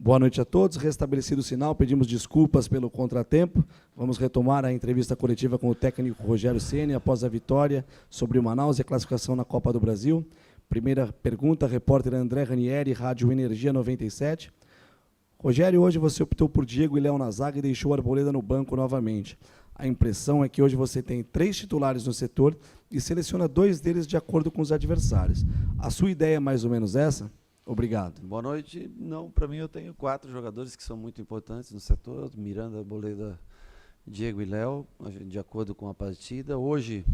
Boa noite a todos. Restabelecido o sinal, pedimos desculpas pelo contratempo. Vamos retomar a entrevista coletiva com o técnico Rogério Ceni após a vitória sobre o Manaus e a classificação na Copa do Brasil. Primeira pergunta, repórter André Ranieri, Rádio Energia 97. Rogério, hoje você optou por Diego e Léo na zaga e deixou Arboleda no banco novamente. A impressão é que hoje você tem 3 titulares no setor e seleciona 2 deles de acordo com os adversários. A sua ideia é mais ou menos essa? Obrigado. Boa noite. Não, para mim eu tenho 4 jogadores que são muito importantes no setor, Miranda, Arboleda, Diego e Léo, de acordo com a partida. Hoje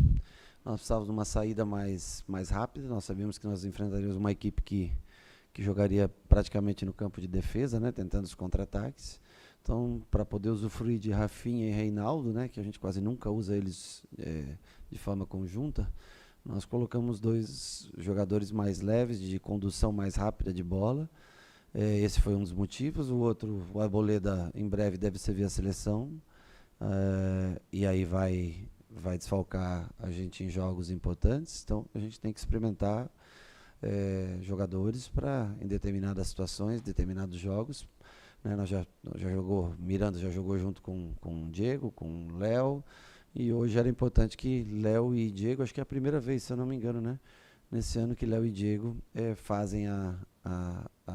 nós precisávamos de uma saída mais rápida, nós sabíamos que nós enfrentaríamos uma equipe que jogaria praticamente no campo de defesa, né, tentando os contra-ataques. Então, para poder usufruir de Rafinha e Reinaldo, né, que a gente quase nunca usa eles de forma conjunta, nós colocamos 2 jogadores mais leves, de condução mais rápida de bola. Esse foi um dos motivos. O outro, o Arboleda, em breve deve servir a seleção. E aí vai desfalcar a gente em jogos importantes. Então, a gente tem que experimentar jogadores para, em determinadas situações, determinados jogos. Né, nós já jogou, Miranda já jogou junto com o Diego, com o Léo. E hoje era importante que Léo e Diego, acho que é a primeira vez, se eu não me engano, né? Nesse ano que Léo e Diego fazem a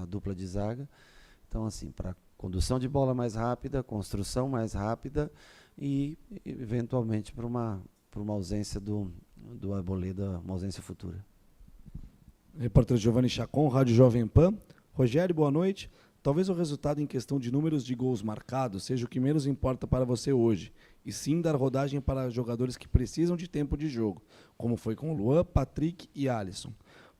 dupla de zaga. Então, assim, para condução de bola mais rápida, construção mais rápida e, eventualmente, para uma ausência do Arboleda, uma ausência futura. Repórter Giovanni Chacon, Rádio Jovem Pan. Rogério, boa noite. Talvez o resultado em questão de números de gols marcados seja o que menos importa para você hoje, e sim dar rodagem para jogadores que precisam de tempo de jogo, como foi com Luan, Patrick e Alisson.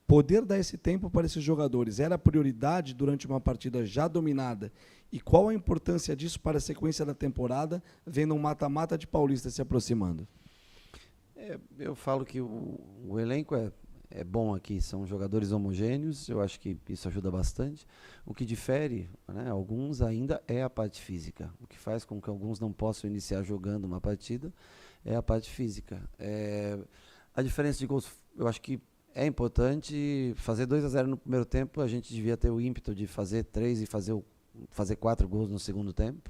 Poder dar esse tempo para esses jogadores era a prioridade durante uma partida já dominada? E qual a importância disso para a sequência da temporada, vendo um mata-mata de Paulista se aproximando? Eu falo que o elenco é bom aqui, são jogadores homogêneos, eu acho que isso ajuda bastante. O que difere, né, alguns ainda é a parte física. O que faz com que alguns não possam iniciar jogando uma partida é a parte física. A diferença de gols, eu acho que é importante. Fazer 2-0 no primeiro tempo, a gente devia ter o ímpeto de fazer 3 e fazer 4 gols no segundo tempo.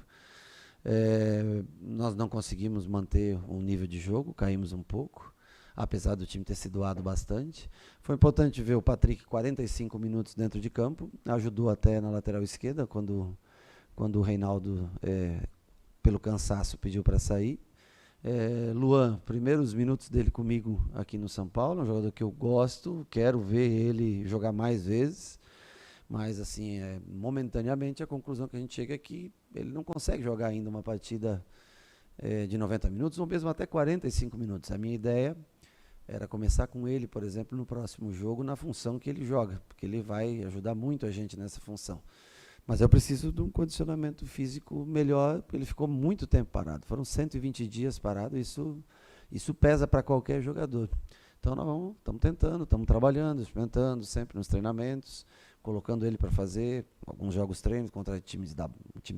Nós não conseguimos manter um nível de jogo, caímos um pouco, apesar do time ter se doado bastante. Foi importante ver o Patrick 45 minutos dentro de campo, ajudou até na lateral esquerda, quando o Reinaldo, pelo cansaço, pediu para sair. Luan, primeiros minutos dele comigo aqui no São Paulo, um jogador que eu gosto, quero ver ele jogar mais vezes, mas assim, momentaneamente a conclusão que a gente chega é que ele não consegue jogar ainda uma partida de 90 minutos, ou mesmo até 45 minutos. A minha ideia era começar com ele, por exemplo, no próximo jogo, na função que ele joga, porque ele vai ajudar muito a gente nessa função. Mas eu preciso de um condicionamento físico melhor, porque ele ficou muito tempo parado. Foram 120 dias parado, isso pesa para qualquer jogador. Então nós estamos tentando, estamos trabalhando, experimentando sempre nos treinamentos, colocando ele para fazer alguns jogos treinos contra o time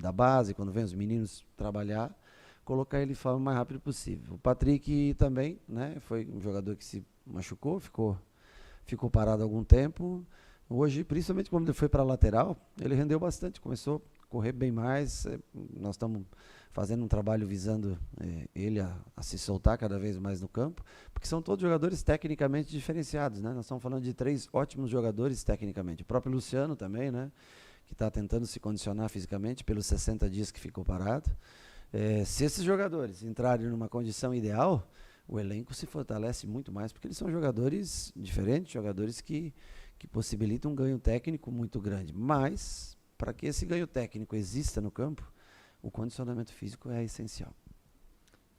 da base, quando vem os meninos trabalhar, colocar ele de forma mais rápida possível. O Patrick também, né, foi um jogador que se machucou, ficou parado algum tempo. Hoje, principalmente quando ele foi para a lateral, ele rendeu bastante, começou a correr bem mais. Nós estamos fazendo um trabalho visando ele a se soltar cada vez mais no campo, porque são todos jogadores tecnicamente diferenciados, né? Nós estamos falando de 3 ótimos jogadores tecnicamente. O próprio Luciano também, né, que está tentando se condicionar fisicamente pelos 60 dias que ficou parado. Se esses jogadores entrarem numa condição ideal, o elenco se fortalece muito mais, porque eles são jogadores diferentes, jogadores que possibilitam um ganho técnico muito grande. Mas, para que esse ganho técnico exista no campo, o condicionamento físico é essencial.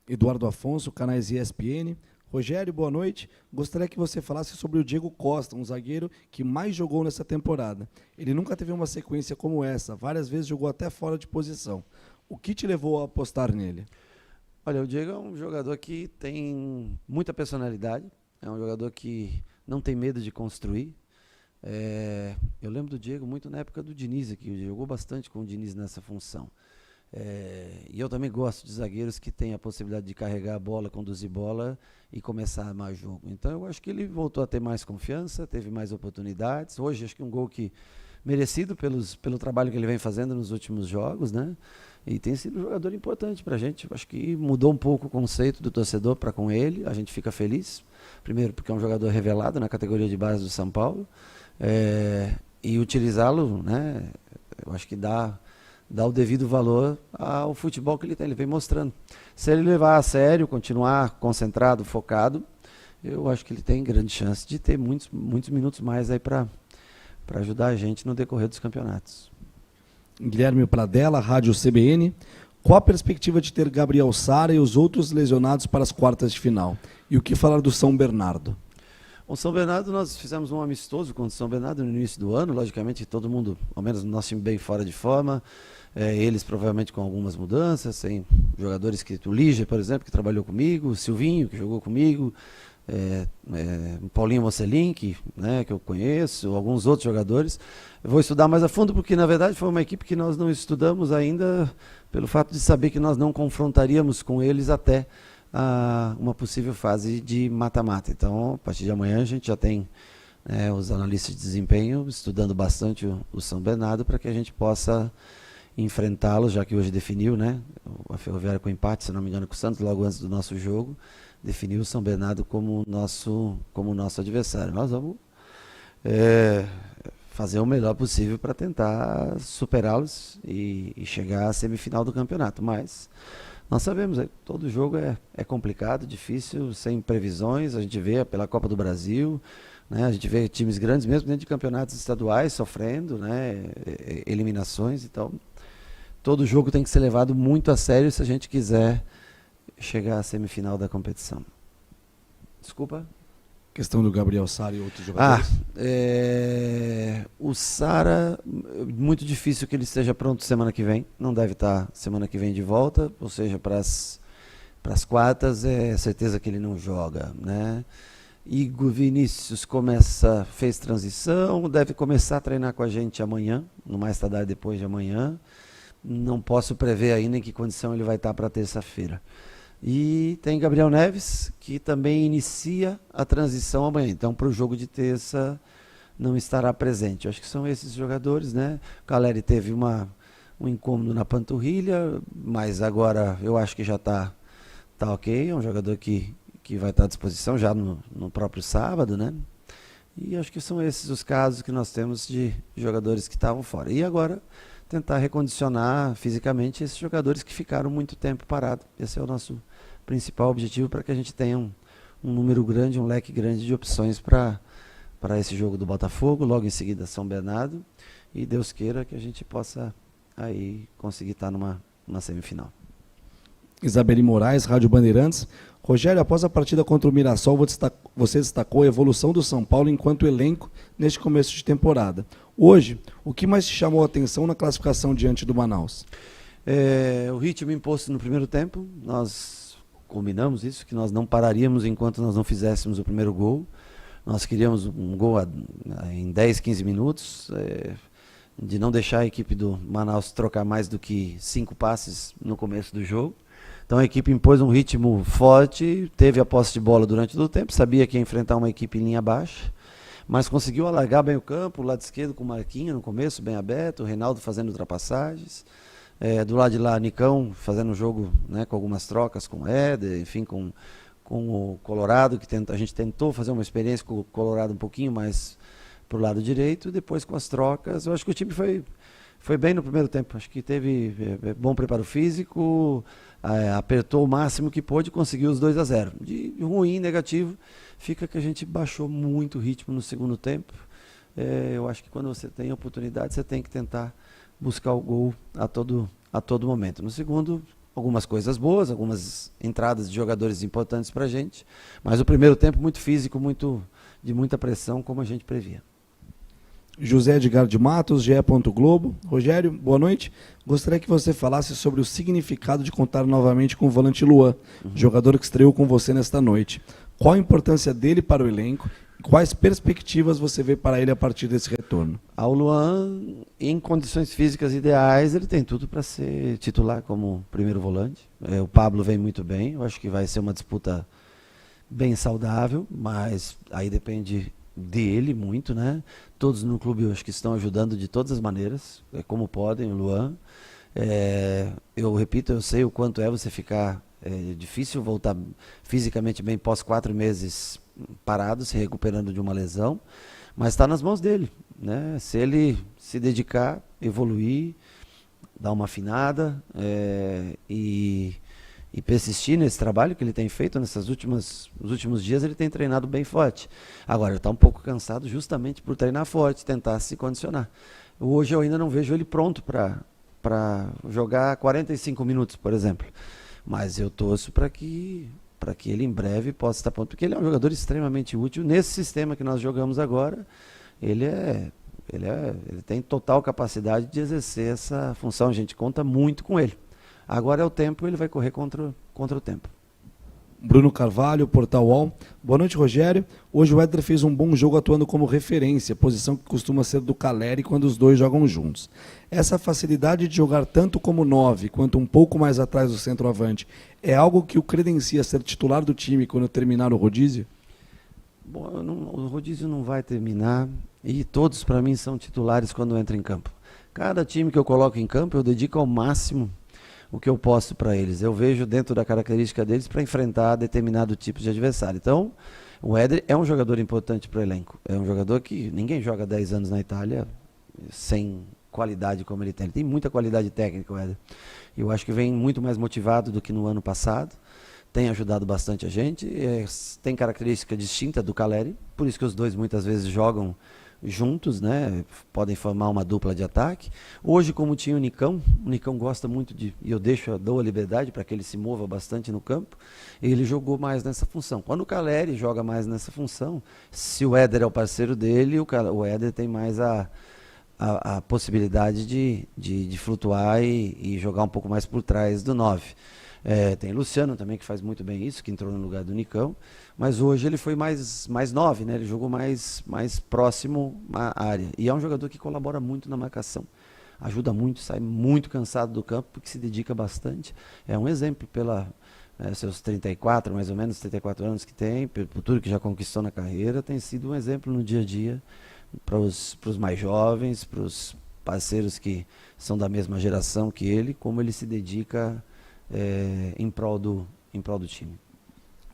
Eduardo Afonso, canais ESPN. Rogério, boa noite. Gostaria que você falasse sobre o Diego Costa, um zagueiro que mais jogou nessa temporada. Ele nunca teve uma sequência como essa, várias vezes jogou até fora de posição. O que te levou a apostar nele? Olha, o Diego é um jogador que tem muita personalidade, é um jogador que não tem medo de construir. Eu lembro do Diego muito na época do Diniz aqui, ele jogou bastante com o Diniz nessa função. E eu também gosto de zagueiros que têm a possibilidade de carregar a bola, conduzir bola e começar a armar jogo. Então eu acho que ele voltou a ter mais confiança, teve mais oportunidades. Hoje acho que um gol que merecido pelo trabalho que ele vem fazendo nos últimos jogos, né? E tem sido um jogador importante para a gente. Acho que mudou um pouco o conceito do torcedor para com ele. A gente fica feliz. Primeiro, porque é um jogador revelado na categoria de base do São Paulo. E utilizá-lo, né? Eu acho que dá o devido valor ao futebol que ele tem. Ele vem mostrando. Se ele levar a sério, continuar concentrado, focado, eu acho que ele tem grande chance de ter muitos minutos mais aí para ajudar a gente no decorrer dos campeonatos. Guilherme Pradella, Rádio CBN. Qual a perspectiva de ter Gabriel Sara e os outros lesionados para as quartas de final? E o que falar do São Bernardo? O São Bernardo, nós fizemos um amistoso contra o São Bernardo no início do ano. Logicamente, todo mundo, ao menos no nosso time, bem fora de forma. Eles provavelmente com algumas mudanças. Tem jogadores que, o Lígia, por exemplo, que trabalhou comigo. O Silvinho, que jogou comigo. O Paulinho Mocelin, que eu conheço, alguns outros jogadores. Eu vou estudar mais a fundo porque, na verdade, foi uma equipe que nós não estudamos ainda pelo fato de saber que nós não confrontaríamos com eles até uma possível fase de mata-mata. Então, a partir de amanhã, a gente já tem os analistas de desempenho estudando bastante o São Bernardo para que a gente possa enfrentá-los, já que hoje definiu, a Ferroviária com empate, se não me engano, com o Santos, logo antes do nosso jogo, definiu o São Bernardo como nosso adversário. Nós vamos fazer o melhor possível para tentar superá-los e chegar à semifinal do campeonato. Mas nós sabemos, todo jogo é complicado, difícil, sem previsões. A gente vê pela Copa do Brasil, a gente vê times grandes, mesmo dentro de campeonatos estaduais, sofrendo eliminações. Então, todo jogo tem que ser levado muito a sério se a gente quiser chegar à semifinal da competição. Desculpa? Questão do Gabriel Sara e outros jogadores. O Sara, muito difícil que ele esteja pronto semana que vem. Não deve estar semana que vem de volta, ou seja, para as quartas é certeza que ele não joga, né? Igor Vinícius fez transição, deve começar a treinar com a gente amanhã, no mais tardar depois de amanhã. Não posso prever ainda em que condição ele vai estar para terça-feira. E tem Gabriel Neves, que também inicia a transição amanhã. Então, para o jogo de terça, não estará presente. Eu acho que são esses jogadores, né? O Caleri teve um incômodo na panturrilha, mas agora eu acho que já está ok. É um jogador que vai estar à disposição já no próprio sábado, né? E acho que são esses os casos que nós temos de jogadores que estavam fora. E agora tentar recondicionar fisicamente esses jogadores que ficaram muito tempo parados. Esse é o nosso principal objetivo para que a gente tenha um número grande, um leque grande de opções para esse jogo do Botafogo, logo em seguida São Bernardo, e Deus queira que a gente possa aí conseguir estar numa semifinal. Isabeli Moraes, Rádio Bandeirantes. Rogério, após a partida contra o Mirassol, você destacou a evolução do São Paulo enquanto elenco neste começo de temporada. Hoje, o que mais te chamou a atenção na classificação diante do Manaus? O ritmo imposto no primeiro tempo. Nós combinamos isso, que nós não pararíamos enquanto nós não fizéssemos o primeiro gol. Nós queríamos um gol em 10, 15 minutos, de não deixar a equipe do Manaus trocar mais do que 5 passes no começo do jogo. Então a equipe impôs um ritmo forte, teve a posse de bola durante todo o tempo, sabia que ia enfrentar uma equipe em linha baixa, mas conseguiu alargar bem o campo, o lado esquerdo com o Marquinhos no começo, bem aberto, o Reinaldo fazendo ultrapassagens, do lado de lá, Nicão fazendo um jogo, com algumas trocas com o Éder, enfim, com o Colorado, que a gente tentou fazer uma experiência com o Colorado um pouquinho mais para o lado direito, e depois com as trocas. Eu acho que o time foi bem no primeiro tempo, acho que teve bom preparo físico, apertou o máximo que pôde e conseguiu os 2-0. De ruim, negativo, fica que a gente baixou muito o ritmo no segundo tempo. Eu acho que quando você tem a oportunidade, você tem que tentar buscar o gol a todo momento. No segundo, algumas coisas boas, algumas entradas de jogadores importantes para a gente, mas o primeiro tempo muito físico, de muita pressão, como a gente previa. José Edgar de Matos, GE. Globo. Rogério, boa noite. Gostaria que você falasse sobre o significado de contar novamente com o volante Luan, jogador que estreou com você nesta noite. Qual a importância dele para o elenco? Quais perspectivas você vê para ele a partir desse retorno? O Luan, em condições físicas ideais, ele tem tudo para ser titular como primeiro volante. O Pablo vem muito bem, eu acho que vai ser uma disputa bem saudável, mas aí depende dele muito, né? Todos no clube eu acho que estão ajudando de todas as maneiras, como podem, o Luan. Eu repito, eu sei o quanto é você ficar difícil voltar fisicamente bem pós 4 meses parado, se recuperando de uma lesão, mas está nas mãos dele, né? Se ele se dedicar, evoluir, dar uma afinada e persistir nesse trabalho que ele tem feito nos últimos dias, ele tem treinado bem forte. Agora, ele está um pouco cansado justamente por treinar forte, tentar se condicionar. Hoje eu ainda não vejo ele pronto para jogar 45 minutos, por exemplo. Mas eu torço para que ele em breve possa estar pronto, porque ele é um jogador extremamente útil. Nesse sistema que nós jogamos agora, ele tem total capacidade de exercer essa função. A gente conta muito com ele. Agora é o tempo, ele vai correr contra o tempo. Bruno Carvalho, Portal UOL. Boa noite, Rogério. Hoje o Éder fez um bom jogo atuando como referência, posição que costuma ser do Caleri quando os dois jogam juntos. Essa facilidade de jogar tanto como 9, quanto um pouco mais atrás do centroavante, é algo que o credencia ser titular do time quando terminar o rodízio? Bom, o rodízio não vai terminar e todos, para mim, são titulares quando entram em campo. Cada time que eu coloco em campo, eu dedico ao máximo o que eu posso para eles. Eu vejo dentro da característica deles para enfrentar determinado tipo de adversário. Então, o Éder é um jogador importante para o elenco. É um jogador que ninguém joga 10 anos na Itália sem qualidade como ele tem. Ele tem muita qualidade técnica, o Éder. Eu acho que vem muito mais motivado do que no ano passado. Tem ajudado bastante a gente. Tem característica distinta do Caleri. Por isso que os dois muitas vezes jogam juntos, né? Podem formar uma dupla de ataque. Hoje, como tinha o Nicão gosta muito e eu dou a liberdade para que ele se mova bastante no campo, ele jogou mais nessa função. Quando o Caleri joga mais nessa função, se o Éder é o parceiro dele, o Éder tem mais a possibilidade de flutuar e jogar um pouco mais por trás do 9. Tem Luciano também, que faz muito bem isso, que entrou no lugar do Nicão. Mas hoje ele foi mais 9, né? Ele jogou mais próximo à área. E é um jogador que colabora muito na marcação. Ajuda muito, sai muito cansado do campo, porque se dedica bastante. É um exemplo seus 34, mais ou menos, 34 anos que tem, por tudo que já conquistou na carreira, tem sido um exemplo no dia a dia para os mais jovens, para os parceiros que são da mesma geração que ele, como ele se dedica em prol do time.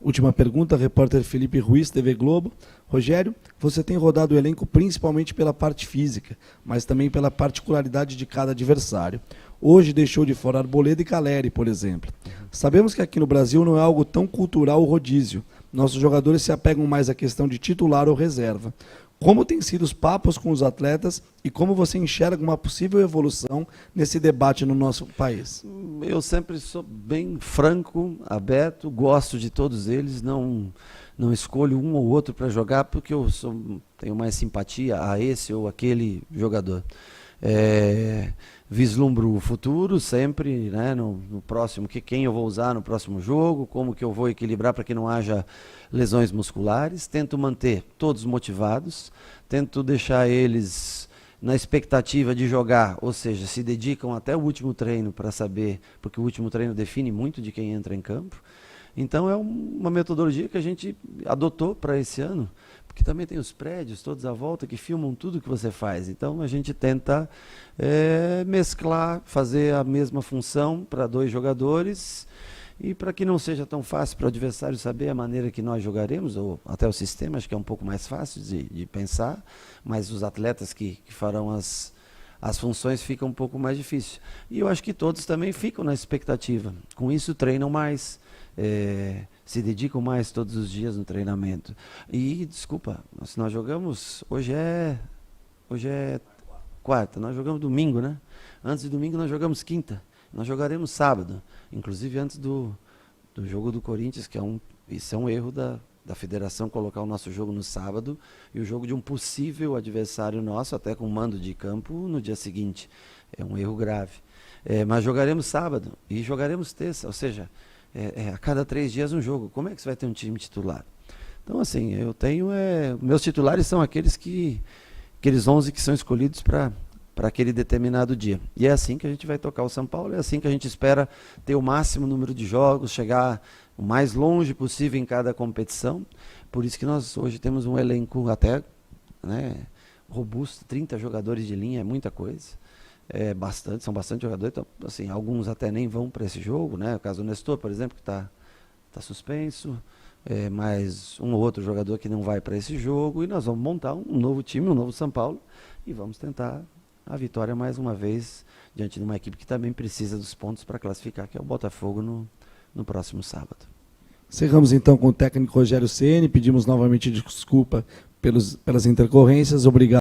Última pergunta, repórter Felipe Ruiz, TV Globo. Rogério, você tem rodado o elenco principalmente pela parte física, mas também pela particularidade de cada adversário. Hoje deixou de fora Arboleda e Caleri, por exemplo. Sabemos que aqui no Brasil não é algo tão cultural o rodízio. Nossos jogadores se apegam mais à questão de titular ou reserva. Como têm sido os papos com os atletas e como você enxerga uma possível evolução nesse debate no nosso país? Eu sempre sou bem franco, aberto, gosto de todos eles, não escolho um ou outro para jogar porque eu tenho mais simpatia a esse ou aquele jogador. Vislumbro o futuro sempre, né, no próximo, quem eu vou usar no próximo jogo, como que eu vou equilibrar para que não haja lesões musculares. Tento manter todos motivados, tento deixar eles na expectativa de jogar, ou seja, se dedicam até o último treino para saber, porque o último treino define muito de quem entra em campo. Então é uma metodologia que a gente adotou para esse ano, porque também tem os prédios todos à volta que filmam tudo que você faz. Então a gente tenta mesclar, fazer a mesma função para 2 jogadores e para que não seja tão fácil para o adversário saber a maneira que nós jogaremos, ou até o sistema, acho que é um pouco mais fácil de pensar, mas os atletas que farão as funções ficam um pouco mais difícil. E eu acho que todos também ficam na expectativa. Com isso treinam mais, se dedicam mais todos os dias no treinamento. E, desculpa, nós jogamos, hoje é quarta, nós jogamos domingo, né? Antes de domingo nós jogamos quinta, nós jogaremos sábado, inclusive antes do jogo do Corinthians, que isso é um erro da federação colocar o nosso jogo no sábado e o jogo de um possível adversário nosso, até com mando de campo, no dia seguinte. É um erro grave. Mas jogaremos sábado e jogaremos terça, ou seja, a cada 3 dias um jogo. Como é que você vai ter um time titular? Então, assim, eu tenho... meus titulares são aqueles 11 que são escolhidos para aquele determinado dia. E é assim que a gente vai tocar o São Paulo, é assim que a gente espera ter o máximo número de jogos, chegar o mais longe possível em cada competição. Por isso que nós hoje temos um elenco, até né, robusta, 30 jogadores de linha é muita coisa. São bastante jogadores, então, assim, alguns até nem vão para esse jogo, né? O caso do Nestor, por exemplo, que está suspenso, mais um ou outro jogador que não vai para esse jogo, e nós vamos montar um novo time, um novo São Paulo, e vamos tentar a vitória mais uma vez, diante de uma equipe que também precisa dos pontos para classificar, que é o Botafogo no próximo sábado. Encerramos então com o técnico Rogério Ceni, pedimos novamente desculpa pelas intercorrências, obrigado.